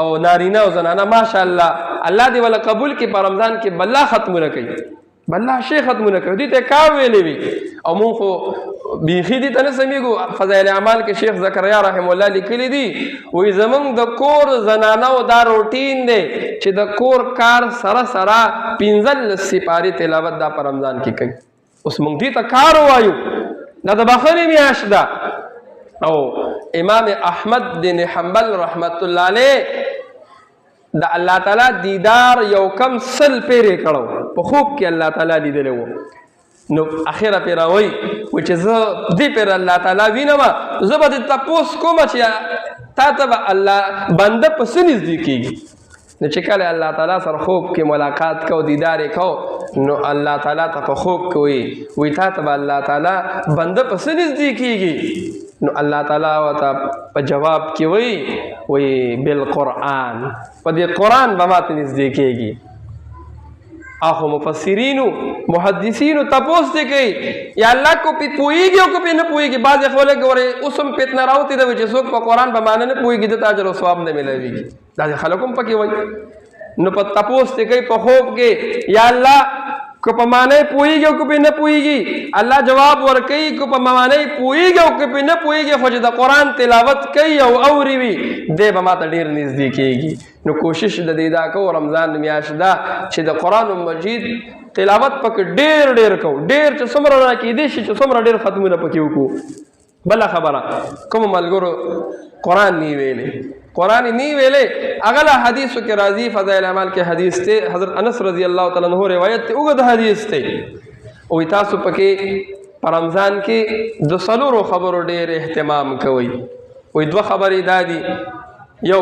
او نارینه او زنانه ماشاءالله الله دې ولا قبول کې په رمضان کې بلا ختمونه کوي بلا شي ختمونه کوي دې ته کا ویلې وي او مونږ خو بیخي دې ته نه سمېږو فضایل اعمال کې شیخ زکریا رحم الله لیکلي دي وایي زمونږ د کور زنانو دا روټین دی چې د کور کار سره سره 15 سپارې تلاوت دا په رمضان کې کوي اوس مونږ دې ته کار وایو دا د بخښنې میاشت ده او امام احمد بن حنبل رحمت الله علیه د الله تعالی دیدار یو کم سل پیرې کړو په خوب کې الله تعالی لیدلی و نو اخره پې راوایي چې زه دې پېر الله تعالی وینم زه به دې تپوس کوم چې تا ته به الله بنده په څه نږدې کېږي نو چې کله الله تعالی سره خوب کې ملاقات کو دیدار یې کو نو الله تعالی ته په خوب کې وایي تا ته به الله تعالی بنده په څه نږدې کېږي نو الله تعالی ورته په جواب کې وایي بالقرآن په دې قرآن به ماته نږدې کېږي اخو مفسرینو محدثینو تپوس دې کوي یا الله کو پې پوهېږي او کو پې نه پوهېږي بعضې خلک ګورې اوس هم فتنه راوتې ده چې څوک په قرآن په معنی نه پوهېږي دته اجر او ثواب نه میلاویږي داسې خلک هم پکې وایي نو په تپوس دې کوي په خوب کې یا الله کو په معنی پوهېږي او کو پې نه پوهېږي الله جواب ورکوي کو په معنی پوهېږي او کو پې نه پوهېږي خو چې د قرآن تلاوت کوي او اوري وي دی به ماته ډېر نږدې کېږي نو کوشش د دې دا کوو رمضان میاشت ده چې د قرآن مجید تلاوت پکې ډېر ډېر کوو ډېر چې څومره نه کېدی شي چې څومره ډېر ختمونه پکې وکړو بله خبره کومو ملګرو قرآن نی ویلې قرآن نی ویلې هغه له حدیثو کې راځي فضایل اعمال کې حدیث دی حضرت انس رضی الله تعالی عنہ روایت دی اوږد حدیث دی وایي تاسو پکې په رمضان کې د څلورو خبرو ډېر اهتمام کوئ وایي دوه خبرې دا دي یو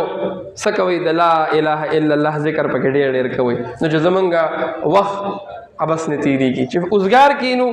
څه کوئ د لا اله الا الله ذکر پکې ډېر ډېر کوئ نو چې زمونږ وخت ابس نه تیریږي چې اوزګار کینو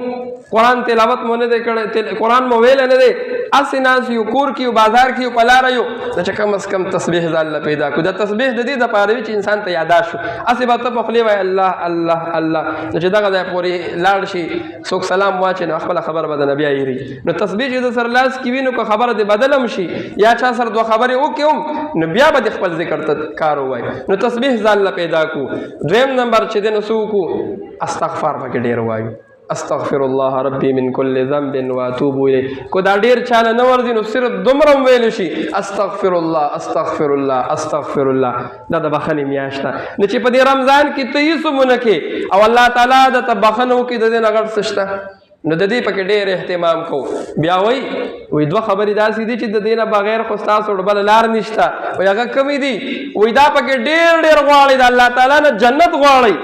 قرآن تلاوت مو نه دی کړی قرآن مو ویلی نه دی هسې ناست یو کور کې یو بازار کې یو په لاره یو نو چې کم از کم تسبیح ځان له پیدا کړو دا تسبیح د دې دپاره وي چې انسان ته یادا شو هسې به ته په خولې وایي الله الله الله نو چې دغه ځای پورې لاړ شي څوک سلام واچي نو خپله خبره به د بیا هېري نو تسبیح چې د سر لاس کې وي نو که خبره دې بدله هم شي یا چا سره دوه خبرې وکړي هم نو بیا به دې خپل ذکر ته کار ووایي نو تسبیح ځان له پیدا کړو دویم نمبر چې دی نو څه وکړو استغفار پکې ډېر وایو استغفر الله ربي من كل ذنب واتوب الیه کو دا ډېر چاله نه ورځي نو صرف دومره هم ویلی شي استغفر الله استغفر الله استغفر الله دا د بخښنې میاشت ده نو چې په دې رمضان کې ته هېڅ هم ونه کړې او الله تعالی درته بخښنه وکړي د دې نه غټ څه شته نو د دې پکې ډېر اهتمام کوو بیا وایي دوه خبرې داسې دي چې د دې نه بغیر خو ستاسو بله لار نشته وایي هغه کومې دي وایي دا پکې ډېر ډېر غواړئ د الله تعالی نه جنت غواړئ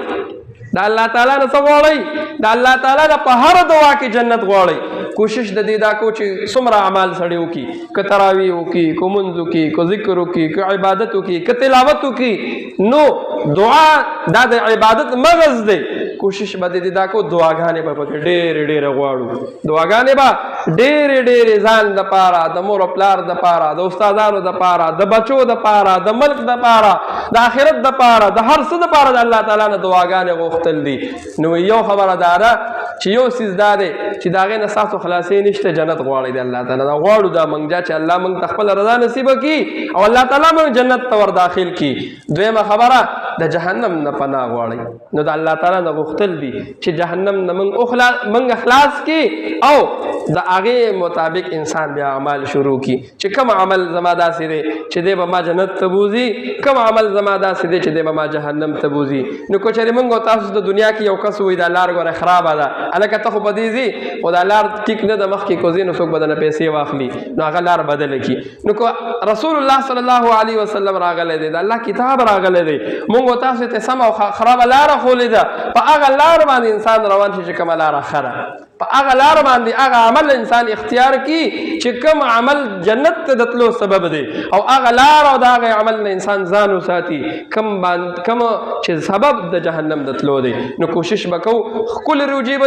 د الله تعالی نه څه غواړئ د الله تعالی نه په هر دعا کې جنت غواړئ کوشش د دې دا کو چې څومره اعمال سړی وکړي که تراویح وکړي که لمونځ وکړي که ذکر وکړي که عبادت وکړي که تلاوت وکړي نو دعا دا د عبادت مغز دی کوشش به دې دا کو دعاګانې به پکې ډېرې ډېرې غواړو دعاګانې به ډېرې ډېرې ځان دپاره د مور او پلار دپاره د استادانو دپاره د بچو دپاره د ملک دپاره د آخرت دپاره د هر څه دپاره د الله تعالی نه دعاګانې غوښتل دي نو یو خبره دا ده چې یو څیز دا دی چې د هغې نه ستاسو خلاصې نشته جنت غواړئ د الله تعالی نه غواړو دا موږ چې الله موږ ته خپله رضا نصیبه کړي او الله تعالی موږ جنت ته ور داخل کړي دویمه خبره د جهنم نه پناه غواړئ نو د الله تعالی نه غوښتل دي چې جهنم نه موږ خلاص کړي او د هغې مطابق انسان بیا عمل شروع کړي چې کوم عمل زما داسې دی چې دی به ما جنت ته بوځي کوم عمل زما داسې دی چې دی به ما جهنم ته بوځي نو که چېرې موږ او تاسو د دنیا کې یو کس وایي دا لار ګوره خرابه ده هلکه ته خو په دې ځې خو دا لار ټیک نه ده مخکې کوځې نو څوک به درنه پیسې واخلي نو هغه لار بدله کړي نو که رسول الله صلی الله علیه وسلم راغلی دی د الله کتاب راغلی دی موږ او تاسو ته سمه او خرابه لاره ښولې ده په هغه لار باندې انسان روان شي چې کومه لاره ښه ده په هغه لار باندې هغه عمل انسان اختیار کړي چې کوم عمل جنت ته د تلو سبب دی او هغه لار او د هغه عمل نه انسان ځان وساتي کوم چې سبب د جهنم د تلو دی نو کوشش به کوو ښکلې روجې به